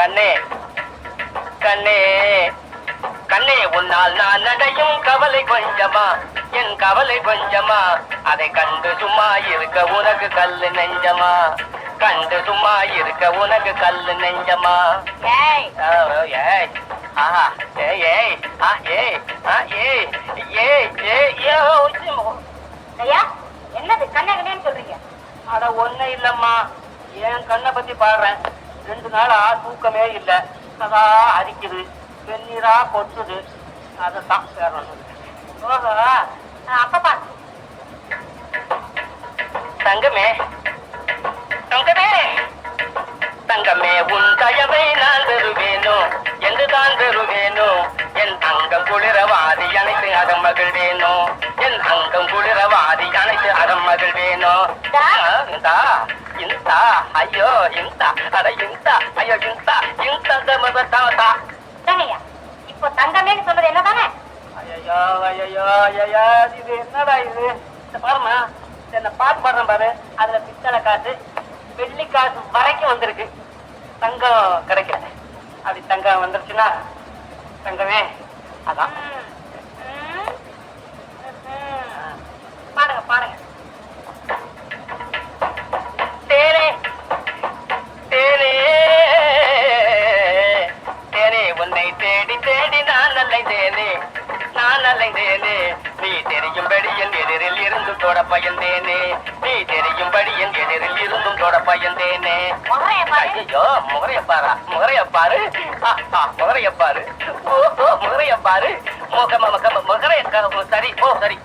கண்ணே கண்ணே கண்ணே உன்னால் நான் நடையும் கவலை கொஞ்சமா என் கவலை கொஞ்சமா அதை கண்டு சும்மா இருக்க உனக்கு கல்லு நெஞ்சமா கண்டு சும்மா இருக்க உனக்கு கல்லு நெஞ்சமா ஏய் ஏய் ஆஹா ஏய் ஏய் ஆ ஏய் ஆ ஏய் ஏய் ஏய் ஐயா என்னது கண்ணகனேன்னு சொல்றீங்க? அட ஒண்ணு இல்லம்மா, என் கண்ணை பத்தி பாடுறேன். 2 நாளா தூக்கமே இல்ல, அதான் அரிக்குது, வெந்நீரா கொட்டுது, அதான் வேற ஒண்ணு. அப்ப பாரு தங்கமே தங்கமே தங்கமே உன் தயவை நான் பெறுவேனோ என்றுதான் பெறுவேனோ என் அங்கம் குளிரவாதி அனைத்து அதன் மகிழ்வேனோ என் அங்கம் குளிரவாதி அனைத்து அதன் மகிழ்வேனோ இந்தா இந்தா ஐயோ இந்தா அட இந்தா ஐயோ இந்தா இந்தா தங்கையா இப்போ தங்கமேன்னு சொல்றது என்னதானே? ஐயோ ஐயோ ஐயா இது என்னடா இது? இந்த பாருமா, என்ன பாட்டு பாடுறேன் பாரு, அதுல பித்தளை காசு வெள்ளி காசு வரைக்கும் வந்திருக்கு, தங்கம் கிடைக்கல. அப்படி தங்கம் வந்துருச்சுன்னா தங்கமே அதான். பாருங்க பாருங்க. தேனே தேனே தேனே உன்னை தேடி தேடி நான் அலைந்தேனே நான் அலைந்தேனே நீ தெரியும்படி என் எதிரில் இருந்தும் தொட பயந்தேனே நீ தெரியும்படி என் எதிரில் இருந்தும் தொட பயந்தேனே. ஐயோ முகரையப்பாரா முகரையப்பாரு முகரையப்பாரு முகரையப்பாரு முகரைய சரி ஓ சரி